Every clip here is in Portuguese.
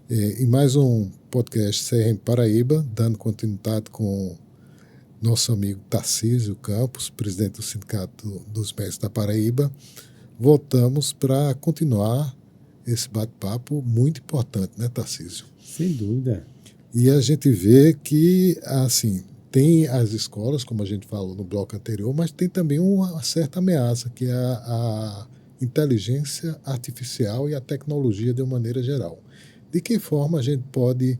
em mais um podcast CRM Paraíba, dando continuidade com nosso amigo Tarcísio Campos, presidente do Sindicato dos Mestres da Paraíba. Voltamos para continuar esse bate-papo muito importante, né, Tarcísio? Sem dúvida. E a gente vê que, assim, tem as escolas, como a gente falou no bloco anterior, mas tem também uma certa ameaça, que é a inteligência artificial e a tecnologia de uma maneira geral. De que forma a gente pode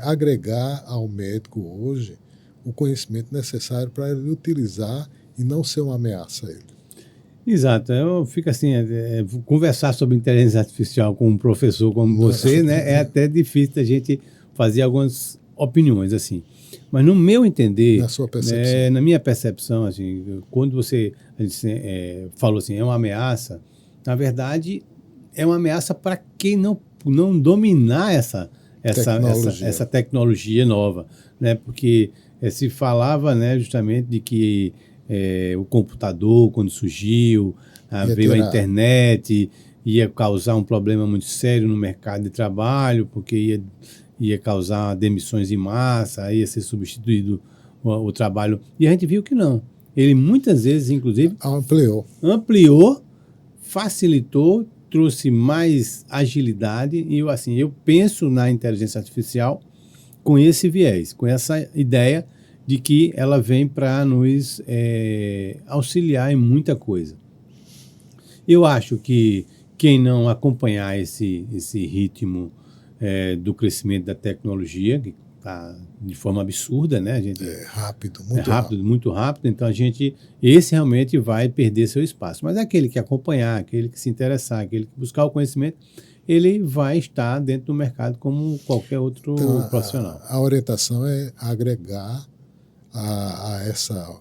agregar ao médico hoje o conhecimento necessário para ele utilizar e não ser uma ameaça a ele? Exato. Eu fico assim, conversar sobre inteligência artificial com um professor como você, né, é até difícil a gente fazer algumas opiniões, assim. Mas no meu entender, Na sua percepção. na minha percepção, assim, quando a gente falou assim, é uma ameaça, na verdade, é uma ameaça para quem não dominar essa tecnologia nova, né? Porque se falava, né, justamente de que o computador, quando surgiu, veio a internet, ia causar um problema muito sério no mercado de trabalho, porque ia causar demissões em massa, ia ser substituído o trabalho. E a gente viu que não. Ele muitas vezes, inclusive, ampliou, facilitou, trouxe mais agilidade. E eu penso na inteligência artificial com esse viés, com essa ideia de que ela vem para nos auxiliar em muita coisa. Eu acho que quem não acompanhar esse ritmo do crescimento da tecnologia, que está de forma absurda, né? Muito rápido. Então esse realmente vai perder seu espaço. Mas aquele que acompanhar, aquele que se interessar, aquele que buscar o conhecimento, ele vai estar dentro do mercado como qualquer outro profissional. A orientação é agregar a essa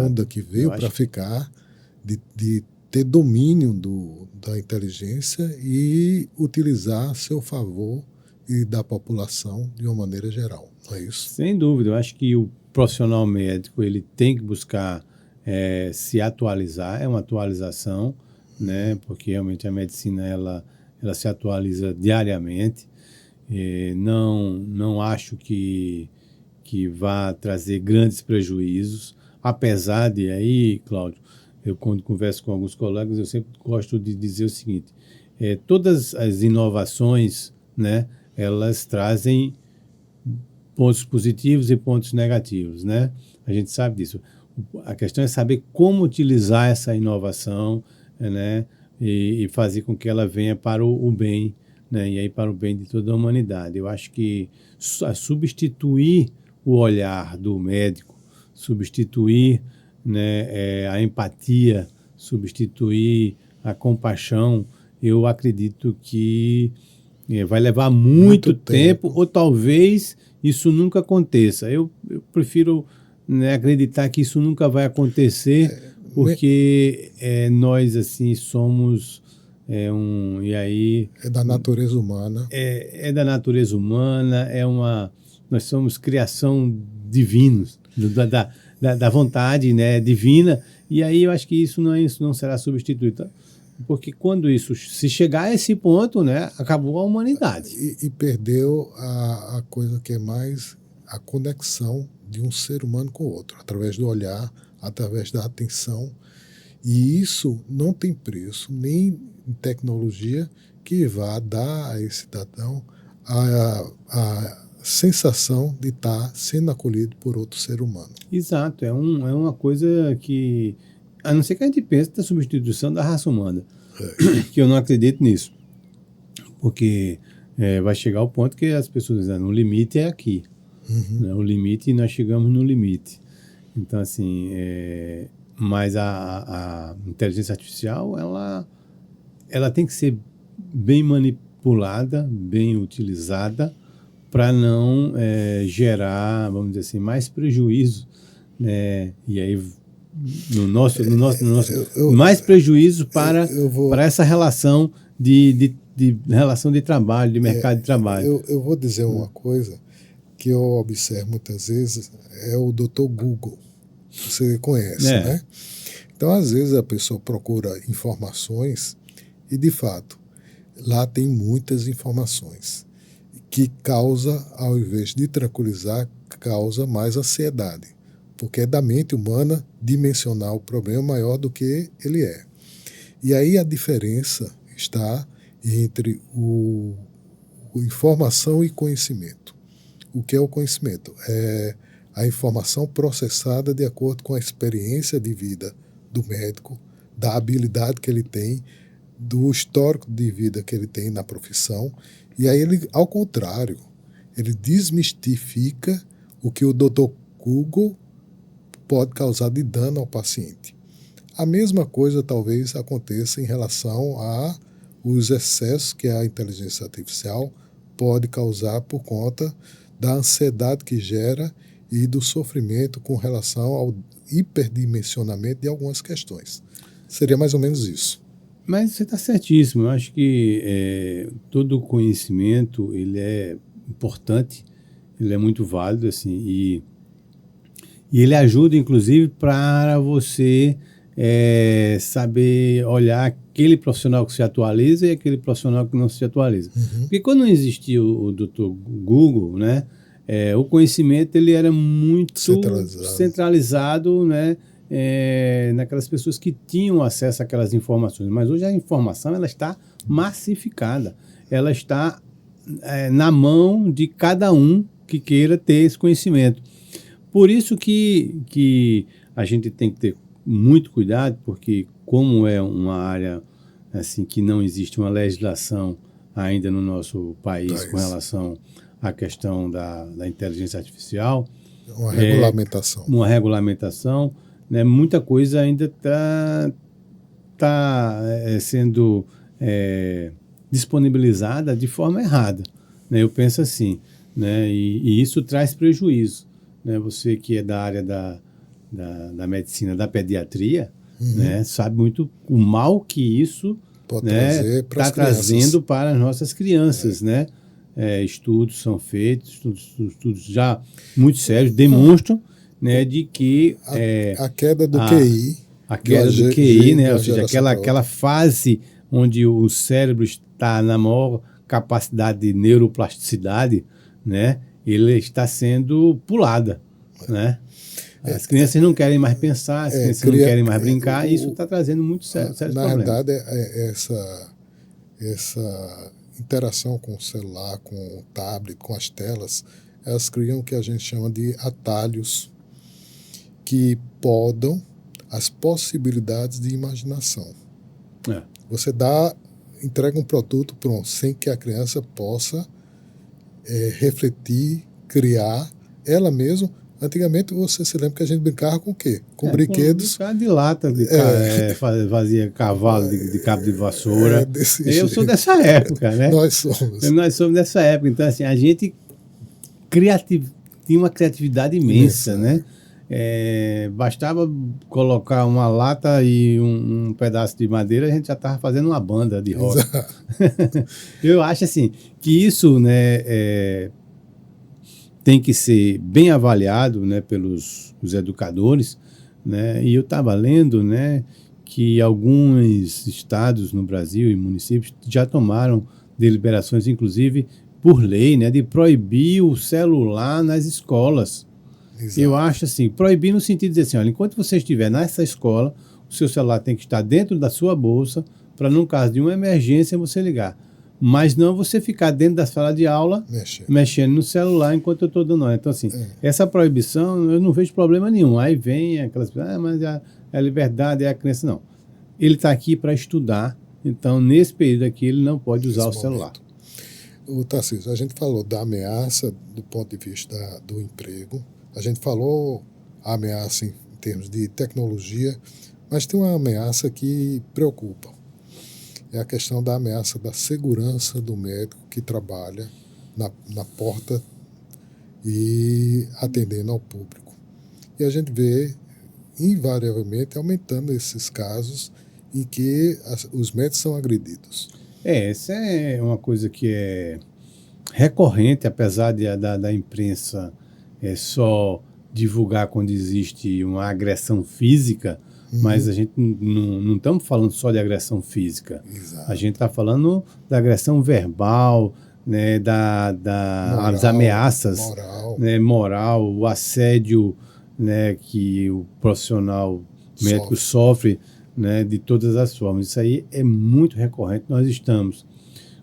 onda que veio para ficar, de ter domínio da inteligência e utilizar a seu favor e da população de uma maneira geral, não é isso? Sem dúvida, eu acho que o profissional médico ele tem que buscar se atualizar, é uma atualização, né? Porque realmente a medicina ela se atualiza diariamente. Não acho que vá trazer grandes prejuízos, apesar de aí, Cláudio, eu quando converso com alguns colegas, eu sempre gosto de dizer o seguinte, todas as inovações, né, elas trazem pontos positivos e pontos negativos, né? A gente sabe disso. A questão é saber como utilizar essa inovação, né, e fazer com que ela venha para o bem, né, e aí para o bem de toda a humanidade. Eu acho que substituir o olhar do médico, substituir, né, a empatia, substituir a compaixão, eu acredito que vai levar muito tempo, ou talvez isso nunca aconteça. Eu prefiro, né, acreditar que isso nunca vai acontecer, porque nós assim somos e aí é da natureza humana. É da natureza humana, nós somos criação divinos, da vontade, né, divina, e aí eu acho que isso não será substituído. Porque quando isso se chegar a esse ponto, né, acabou a humanidade. E perdeu a coisa que é mais a conexão de um ser humano com o outro, através do olhar, através da atenção. E isso não tem preço, nem em tecnologia, que vá dar a esse cidadão a sensação de estar sendo acolhido por outro ser humano. Exato, é uma coisa que, a não ser que a gente pense na substituição da raça humana, que eu não acredito nisso, porque vai chegar ao ponto que as pessoas dizem, no limite é aqui, né? O limite, nós chegamos no limite. Então, assim, mas a inteligência artificial, ela tem que ser bem manipulada, bem utilizada, para não gerar, vamos dizer assim, mais prejuízo, né? E aí no nosso mais prejuízo para essa relação de relação de trabalho, de mercado de trabalho. Eu vou dizer uma coisa que eu observo muitas vezes, é o Dr. Google. Você conhece, né? Então, às vezes, a pessoa procura informações e, de fato, lá tem muitas informações que causa, ao invés de tranquilizar, causa mais ansiedade, porque é da mente humana dimensionar o problema maior do que ele é. E aí a diferença está entre o informação e conhecimento. O que é o conhecimento? É a informação processada de acordo com a experiência de vida do médico, da habilidade que ele tem, do histórico de vida que ele tem na profissão. E aí ele, ao contrário, ele desmistifica o que o Dr. Google pode causar de dano ao paciente. A mesma coisa talvez aconteça em relação a os excessos que a inteligência artificial pode causar por conta da ansiedade que gera e do sofrimento com relação ao hiperdimensionamento de algumas questões. Seria mais ou menos isso. Mas você está certíssimo. Eu acho que todo conhecimento ele é importante, ele é muito válido, assim, e ele ajuda, inclusive, para você saber olhar aquele profissional que se atualiza e aquele profissional que não se atualiza. Uhum. Porque quando não existia o Dr. Google, né, o conhecimento ele era muito centralizado, né, naquelas pessoas que tinham acesso àquelas informações. Mas hoje a informação ela está massificada, ela está na mão de cada um que queira ter esse conhecimento. Por isso que a gente tem que ter muito cuidado, porque como é uma área assim que não existe uma legislação ainda no nosso país com relação à questão da inteligência artificial. Uma regulamentação. Uma regulamentação, né? Muita coisa ainda está sendo disponibilizada de forma errada, né? Eu penso assim, né? E isso traz prejuízo, né? Você que é da área da medicina, da pediatria, né? Sabe muito o mal que isso está trazendo para as nossas crianças, né? Estudos são feitos, estudos já muito sérios, demonstram, né, de que a queda do QI, a queda do QI, né, ou seja, aquela fase onde o cérebro está na maior capacidade de neuroplasticidade, né, ele está sendo pulada, né? As crianças não querem mais pensar, as crianças não querem mais brincar, e isso está trazendo muito sérios problemas. Na verdade, essa interação com o celular, com o tablet, com as telas, elas criam o que a gente chama de atalhos que podam as possibilidades de imaginação. Você entrega um produto pronto, sem que a criança possa refletir, criar ela mesma. Antigamente, você se lembra que a gente brincava com o quê? Com brinquedos. De lata, fazia cavalo de cabo de vassoura. Eu sou dessa época, né? Nós somos dessa época. Então, assim, a gente tinha uma criatividade imensa, né? Bastava colocar uma lata e um pedaço de madeira, a gente já estava fazendo uma banda de rock. Eu acho, assim, que isso, né, tem que ser bem avaliado, né, pelos educadores, né, e eu estava lendo, né, que alguns estados no Brasil e municípios já tomaram deliberações, inclusive por lei, né, de proibir o celular nas escolas. Exato. Eu acho assim, proibir no sentido de dizer assim, olha, enquanto você estiver nessa escola, o seu celular tem que estar dentro da sua bolsa para, no caso de uma emergência, você ligar. Mas não você ficar dentro da sala de aula mexendo no celular enquanto eu estou dando aula. Então, assim, essa proibição, eu não vejo problema nenhum. Aí vem aquelas pessoas, mas a liberdade é a criança. Não. Ele está aqui para estudar, então, nesse período aqui, ele não pode usar o celular. Tarcísio, a gente falou da ameaça do ponto de vista do emprego, a gente falou a ameaça em termos de tecnologia, mas tem uma ameaça que preocupa. É a questão da ameaça da segurança do médico que trabalha na porta e atendendo ao público. E a gente vê, invariavelmente, aumentando esses casos em que os médicos são agredidos. Essa é uma coisa que é recorrente, apesar da imprensa só divulgar quando existe uma agressão física, Mas a gente não estamos falando só de agressão física. Exato. A gente está falando da agressão verbal, né, as ameaças, moral, o assédio, né, que o profissional médico sofre, né, de todas as formas. Isso aí é muito recorrente. Nós estamos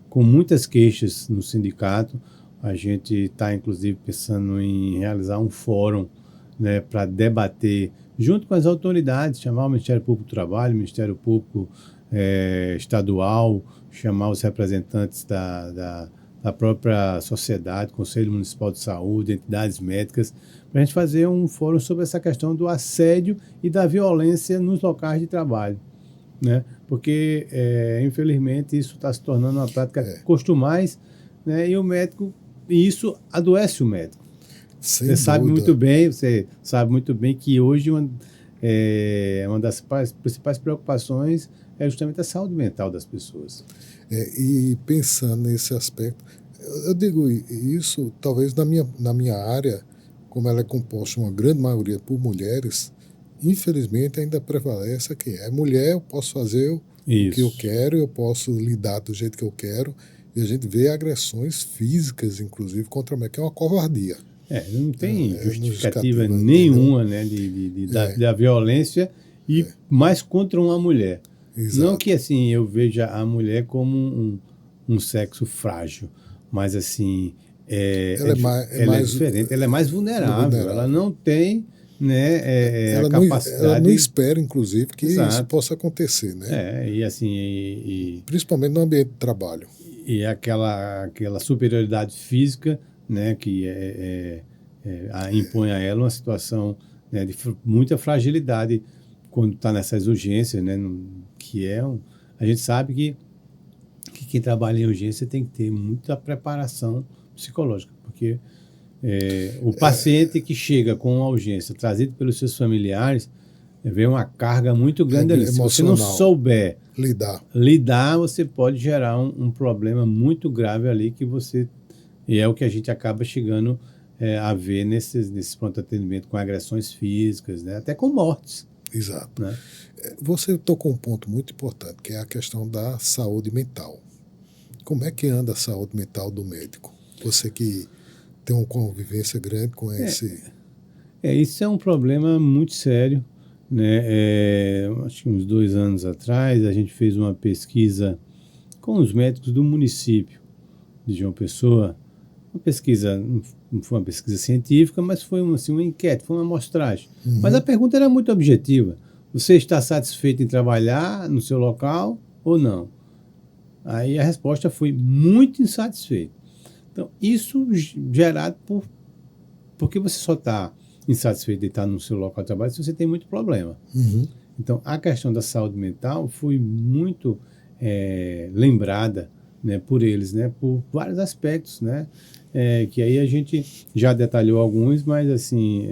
com muitas queixas no sindicato. A gente está, inclusive, pensando em realizar um fórum, né, para debater, junto com as autoridades, chamar o Ministério Público do Trabalho, o Ministério Público Estadual, chamar os representantes da própria sociedade, Conselho Municipal de Saúde, entidades médicas, para a gente fazer um fórum sobre essa questão do assédio e da violência nos locais de trabalho, né? Porque, infelizmente, isso está se tornando uma prática costumais, né? E o médico, e isso adoece o médico. Você sabe muito bem que hoje uma das principais preocupações é justamente a saúde mental das pessoas. E pensando nesse aspecto, eu digo isso, talvez na minha área, como ela é composta uma grande maioria por mulheres, infelizmente ainda prevalece que é mulher, eu posso fazer o que eu quero, eu posso lidar do jeito que eu quero, e a gente vê agressões físicas, inclusive, contra a mulher, que é uma covardia. Não tem justificativa nenhuma, né, da violência e mais contra uma mulher. Exato. Não que assim eu veja a mulher como um sexo frágil, mas assim ela é diferente, ela é mais vulnerável. Ela não tem, né, a capacidade. Ela não espera, inclusive, que isso possa acontecer, né? E assim principalmente no ambiente de trabalho. E aquela superioridade física, né, que impõe a ela uma situação, né, de muita fragilidade quando está nessas urgências, né, a gente sabe que quem trabalha em urgência tem que ter muita preparação psicológica, porque o paciente que chega com uma urgência trazido pelos seus familiares vem uma carga muito grande ali. Se você não souber lidar, você pode gerar um problema muito grave ali e é o que a gente acaba chegando a ver nesses pronto atendimento com agressões físicas, né, até com mortes. Exato. Né? Você tocou um ponto muito importante, que é a questão da saúde mental. Como é que anda a saúde mental do médico? Você que tem uma convivência grande com esse... Isso é um problema muito sério, né? Acho que uns 2 anos atrás a gente fez uma pesquisa com os médicos do município de João Pessoa. Uma pesquisa, não foi uma pesquisa científica, mas foi uma enquete, foi uma amostragem. Mas a pergunta era muito objetiva. Você está satisfeito em trabalhar no seu local ou não? Aí a resposta foi muito insatisfeito. Então, isso gerado porque você só está insatisfeito de estar no seu local de trabalho se você tem muito problema. Então, a questão da saúde mental foi muito lembrada, né, por eles, né, por vários aspectos, né, que aí a gente já detalhou alguns, mas assim,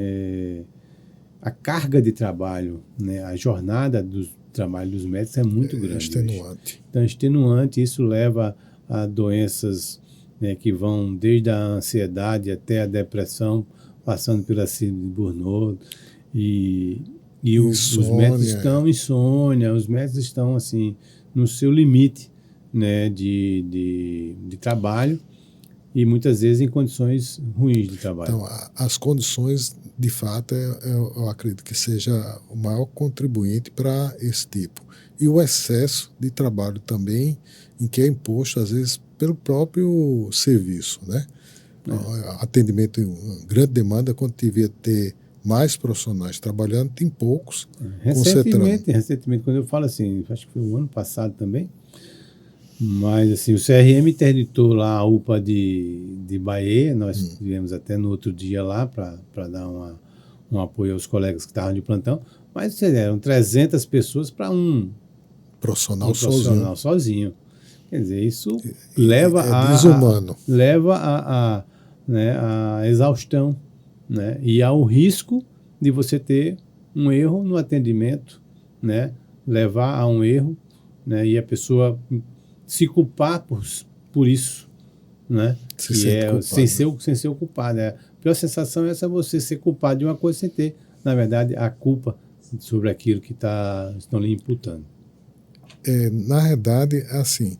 a carga de trabalho, né, a jornada do trabalho dos médicos é muito grande. Extenuante. Então, extenuante, isso leva a doenças, né, que vão desde a ansiedade até a depressão, passando pela síndrome de Burnout, e os médicos estão insônia, os médicos estão assim no seu limite, né, de trabalho, e muitas vezes em condições ruins de trabalho. Então, as condições, de fato, eu acredito que seja o maior contribuinte para esse tipo. E o excesso de trabalho também, em que é imposto, às vezes, pelo próprio serviço, né? Atendimento, uma grande demanda, quando devia ter mais profissionais trabalhando, tem poucos concentrando. Recentemente, quando eu falo assim, acho que foi o ano passado também, mas assim, o CRM interditou lá a UPA de Bahia, nós estivemos até no outro dia lá para dar um apoio aos colegas que estavam de plantão, mas eram 300 pessoas para um profissional sozinho. Quer dizer, isso leva desumano. Leva a exaustão, né, e ao risco de você ter um erro no atendimento, né, levar a um erro, né, e a pessoa se culpar por isso, né, sem ser o culpado. A pior sensação é essa, você ser culpado de uma coisa sem ter, na verdade, a culpa sobre aquilo que estão lhe imputando. Na verdade, assim,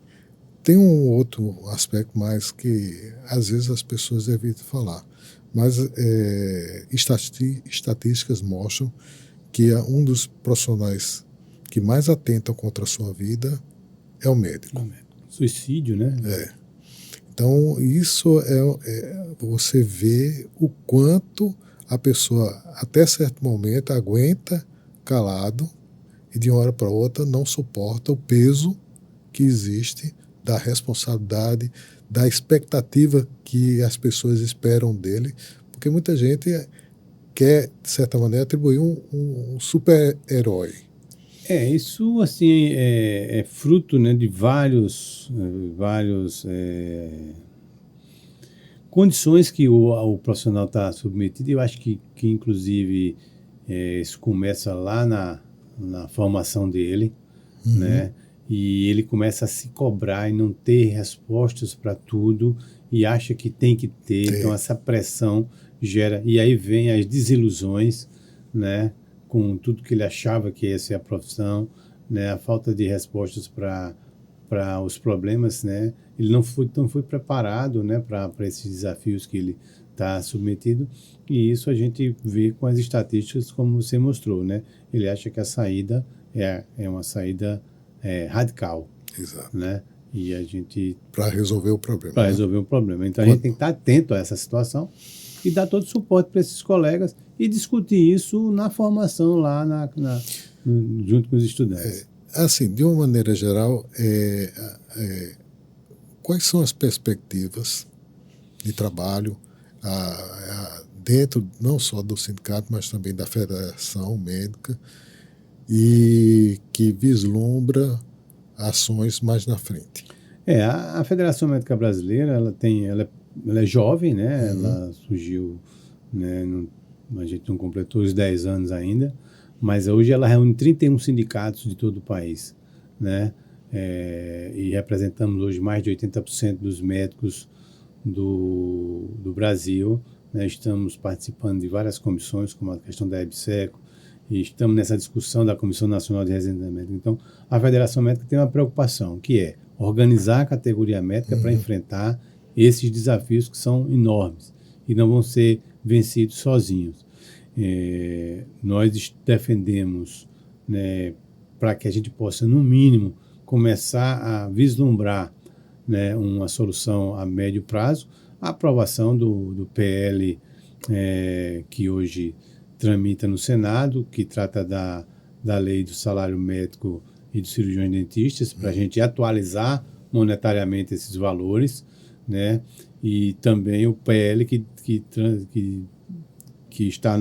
tem um outro aspecto mais que às vezes as pessoas evitam falar, mas estatísticas mostram que um dos profissionais que mais atentam contra a sua vida é o médico. Suicídio, né? Então, isso você vê o quanto a pessoa, até certo momento, aguenta calado e de uma hora para outra não suporta o peso que existe da responsabilidade, da expectativa que as pessoas esperam dele, porque muita gente quer, de certa maneira, atribuir um super-herói. Isso assim é fruto, né, de vários condições que o profissional está submetido. Eu acho que inclusive isso começa lá na formação dele, né? E ele começa a se cobrar e não ter respostas para tudo e acha que tem que ter. Então essa pressão gera, e aí vem as desilusões, né? Com tudo que ele achava que ia ser a profissão, né? A falta de respostas para os problemas, né? Ele não foi preparado, né, para esses desafios que ele está submetido, e isso a gente vê com as estatísticas, como você mostrou, né? Ele acha que a saída é uma saída radical. Exato. Né? E a gente... Para resolver o problema. Para resolver o problema. Então a gente tem que estar atento a essa situação e dar todo o suporte para esses colegas e discutir isso na formação lá junto com os estudantes. Assim, de uma maneira geral, quais são as perspectivas de trabalho dentro não só do sindicato, mas também da Federação Médica, e que vislumbra ações mais na frente? A Federação Médica Brasileira, ela é jovem, né? Ela surgiu, né? A gente não completou os 10 anos ainda, mas hoje ela reúne 31 sindicatos de todo o país, né? E representamos hoje mais de 80% dos médicos do Brasil, né? Estamos participando de várias comissões, como a questão da EBSECO, e estamos nessa discussão da Comissão Nacional de Residência Médica. Então, a Federação Médica tem uma preocupação, que é organizar a categoria médica para enfrentar esses desafios que são enormes e não vão ser vencidos sozinhos. Nós defendemos, né, para que a gente possa, no mínimo, começar a vislumbrar, né, uma solução a médio prazo, a aprovação do PL que hoje tramita no Senado, que trata da lei do salário médico e dos cirurgiões dentistas, para a gente atualizar monetariamente esses valores, né? E também o PL que está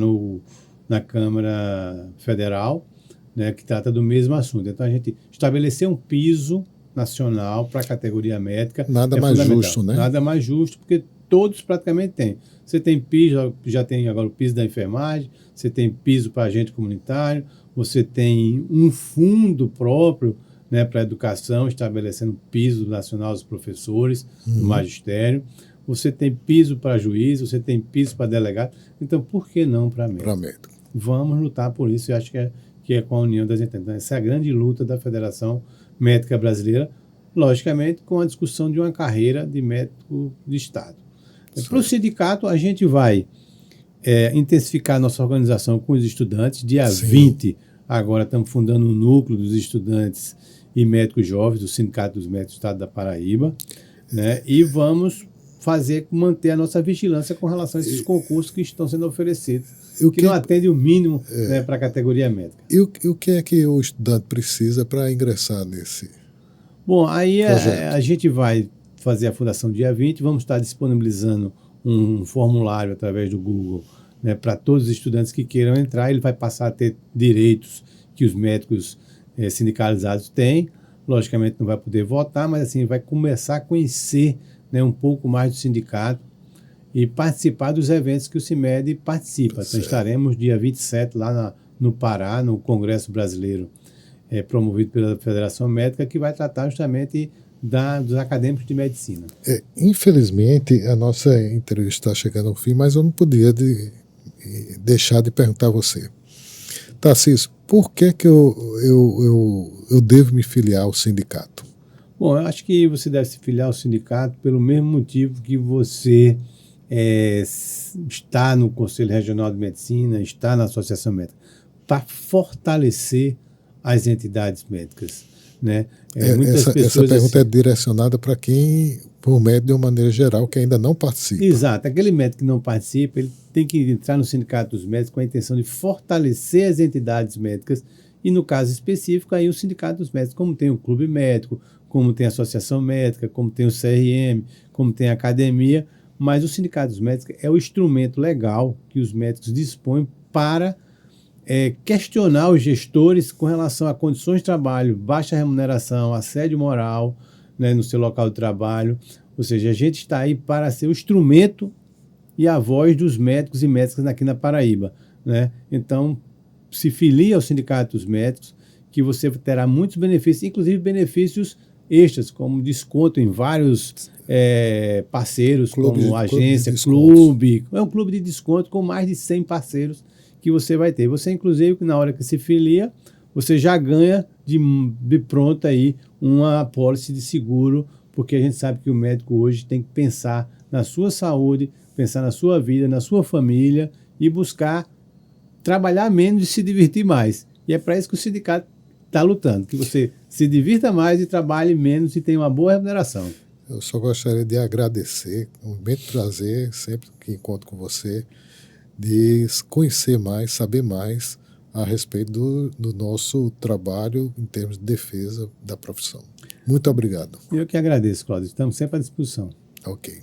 na Câmara Federal, né, que trata do mesmo assunto. Então, a gente estabelecer um piso nacional para a categoria médica. Nada mais justo, né? Nada mais justo, porque todos praticamente têm. Você tem piso, já tem agora o piso da enfermagem, você tem piso para agente comunitário, você tem um fundo próprio, né, para a educação, estabelecendo piso nacional dos professores, do magistério. Você tem piso para juiz, você tem piso para delegado. Então, por que não para médico? Para médico. Vamos lutar por isso. Eu acho que é com a união das entidades. Então, essa é a grande luta da Federação Médica Brasileira, logicamente com a discussão de uma carreira de médico de Estado. Para o sindicato, a gente vai intensificar nossa organização com os estudantes. Dia 20, agora estamos fundando um núcleo dos estudantes e médicos jovens do Sindicato dos Médicos do Estado da Paraíba, né? E vamos manter a nossa vigilância com relação a esses concursos que estão sendo oferecidos, que não atendem o mínimo, né, para a categoria médica. E o que é que o estudante precisa para ingressar nesse? Bom, aí a gente vai fazer a fundação dia 20, vamos estar disponibilizando um formulário através do Google, né, para todos os estudantes que queiram entrar. Ele vai passar a ter direitos que os médicos sindicalizados têm. Logicamente não vai poder votar, mas assim vai começar a conhecer, né, um pouco mais do sindicato e participar dos eventos que o CIMED participa. Então estaremos dia 27 lá no Pará, no Congresso Brasileiro, promovido pela Federação Médica, que vai tratar justamente dos acadêmicos de medicina. Infelizmente, a nossa entrevista está chegando ao fim, mas eu não podia deixar de perguntar a você. Tarcísio, por que eu devo me filiar ao sindicato? Bom, eu acho que você deve se filiar ao sindicato pelo mesmo motivo que você está no Conselho Regional de Medicina, está na Associação Médica, para fortalecer as entidades médicas, né? Essa pergunta é direcionada para quem, por médico de uma maneira geral, que ainda não participa. Exato. Aquele médico que não participa, ele tem que entrar no Sindicato dos Médicos com a intenção de fortalecer as entidades médicas e, no caso específico, aí o Sindicato dos Médicos, como tem o Clube Médico, como tem a Associação Médica, como tem o CRM, como tem a Academia, mas o Sindicato dos Médicos é o instrumento legal que os médicos dispõem para questionar os gestores com relação a condições de trabalho, baixa remuneração, assédio moral, né, no seu local de trabalho. Ou seja, a gente está aí para ser o instrumento e a voz dos médicos e médicas aqui na Paraíba, né? Então, se filie ao Sindicato dos Médicos, que você terá muitos benefícios, inclusive benefícios extras, como desconto em vários parceiros, como agência, clube. É um clube de desconto com mais de 100 parceiros que você vai ter. Você, inclusive, na hora que se filia, você já ganha de pronto aí uma apólice de seguro, porque a gente sabe que o médico hoje tem que pensar na sua saúde, pensar na sua vida, na sua família e buscar trabalhar menos e se divertir mais. E é para isso que o sindicato está lutando, que você se divirta mais e trabalhe menos e tenha uma boa remuneração. Eu só gostaria de agradecer, um imenso prazer, sempre que encontro com você, de conhecer mais, saber mais a respeito do nosso trabalho em termos de defesa da profissão. Muito obrigado. Eu que agradeço, Cláudio. Estamos sempre à disposição. Ok.